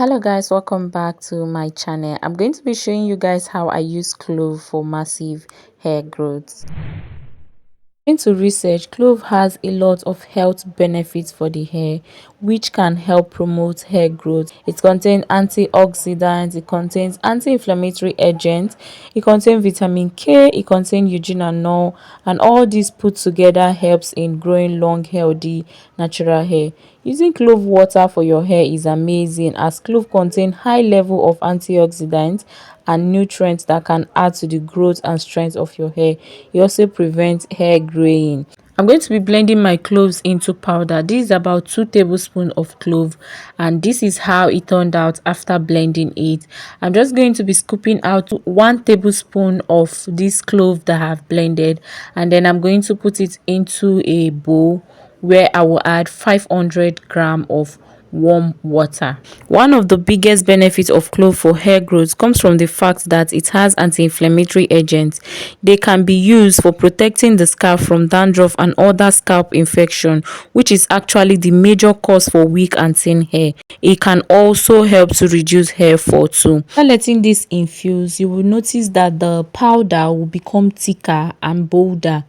Hello guys, welcome back to my channel. I'm going to be showing you guys how I use clove for massive hair growth. Into research, clove has a lot of health benefits for the hair, which can help promote hair growth. It contains antioxidants, it contains anti-inflammatory agents, it contains vitamin K, it contains eugenol, and all this put together helps in growing long, healthy, natural hair. Using clove water for your hair is amazing, as clove contain high level of antioxidants and nutrients that can add to the growth and strength of your hair. It also prevents hair graying. I'm going to be blending my cloves into powder. This is about 2 tablespoons of clove, and this is how it turned out after blending it. I'm just going to be scooping out 1 tablespoon of this clove that I have blended, and then I'm going to put it into a bowl where I will add 500 grams of warm water. One of the biggest benefits of clove for hair growth comes from the fact that it has anti-inflammatory agents. They can be used for protecting the scalp from dandruff and other scalp infection, which is actually the major cause for weak and thin hair. It can also help to reduce hair fall too. After letting this infuse, you will notice that the powder will become thicker and bolder.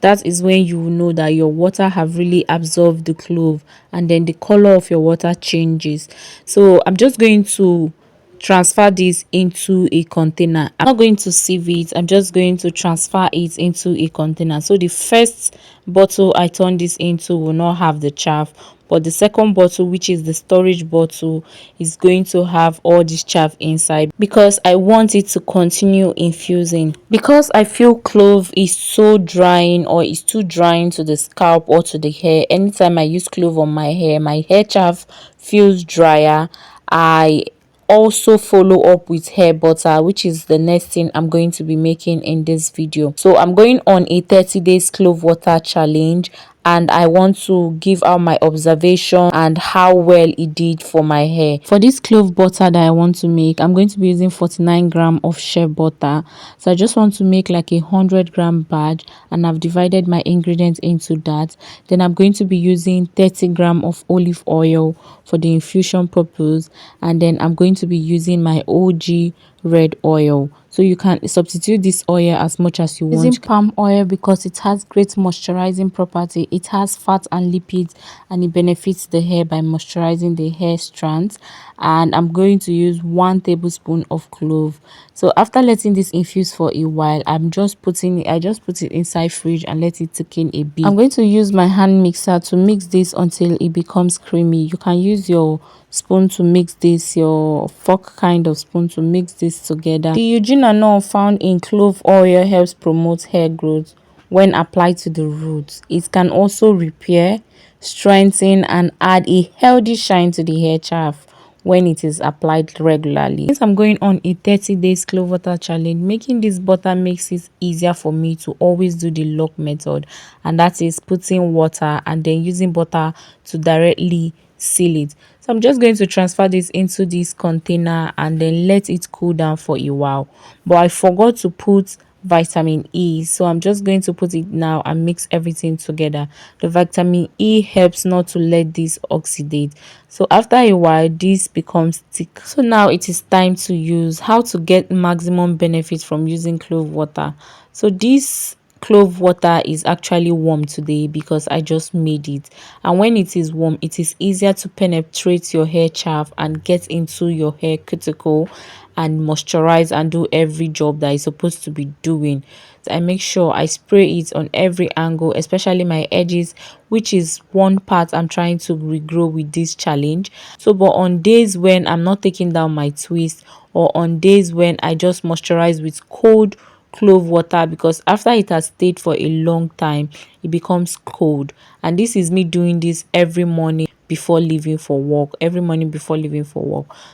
That is when you will know that your water have really absorbed the clove, and then the color of your water changes. So I'm just going to transfer this into a container. I'm not going to sieve it, I'm just going to transfer it into a container. So the first bottle I turn this into will not have the chaff, but the second bottle, which is the storage bottle, is going to have all this chaff inside, because I want it to continue infusing. Because I feel clove is so drying, or is too drying to the scalp or to the hair, anytime I use clove on my hair chaff feels drier. I also follow up with hair butter, which is the next thing I'm going to be making in this video. So I'm going on a 30 days clove water challenge, and I want to give out my observation and how well it did for my hair. For this clove butter that I want to make, I'm going to be using 49 grams of shea butter. So I just want to make like 100-gram batch, and I've divided my ingredients into that. Then I'm going to be using 30 grams of olive oil for the infusion purpose, and then I'm going to be using my OG red oil. So you can substitute this oil as much as you want. Using palm oil because it has great moisturizing property. It has fat and lipids, and it benefits the hair by moisturizing the hair strands. And I'm going to use 1 tablespoon of clove. So after letting this infuse for a while, I just put it inside fridge and let it thicken a bit. I'm going to use my hand mixer to mix this until it becomes creamy. You can use your spoon to mix this, your fork kind of spoon to mix this together. The eugenol found in clove oil helps promote hair growth when applied to the roots. It can also repair, strengthen, and add a healthy shine to the hair chaff when it is applied regularly. Since I'm going on a 30 days clove water challenge, making this butter makes it easier for me to always do the lock method, and that is putting water and then using butter to directly seal it. So I'm just going to transfer this into this container and then let it cool down for a while. But I forgot to put vitamin E, so I'm just going to put it now and mix everything together. The vitamin E helps not to let this oxidate. So after a while, this becomes thick. So now it is time to use. How to get maximum benefit from using clove water. So this clove water is actually warm today because I just made it, and when it is warm, it is easier to penetrate your hair chaff and get into your hair cuticle and moisturize and do every job that is supposed to be doing. So I make sure I spray it on every angle, especially my edges, which is one part I'm trying to regrow with this challenge. So but on days when I'm not taking down my twist, or on days when I just moisturize with cold clove water, because after it has stayed for a long time, it becomes cold. And this is me doing this every morning before leaving for work,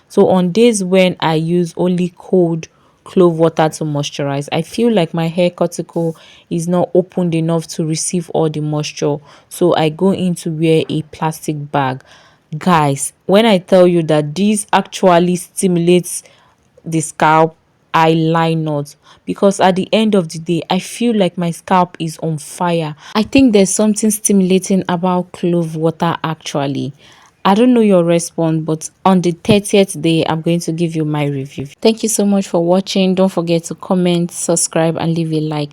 so on days when I use only cold clove water to moisturize, I feel like my hair cuticle is not opened enough to receive all the moisture, so I go in to wear a plastic bag. Guys, when I tell you that this actually stimulates the scalp, I lie not, because at the end of the day, I feel like my scalp is on fire. I think there's something stimulating about clove water actually. I don't know your response, but on the 30th day, I'm going to give you my review. Thank you so much for watching. Don't forget to comment, subscribe, and leave a like.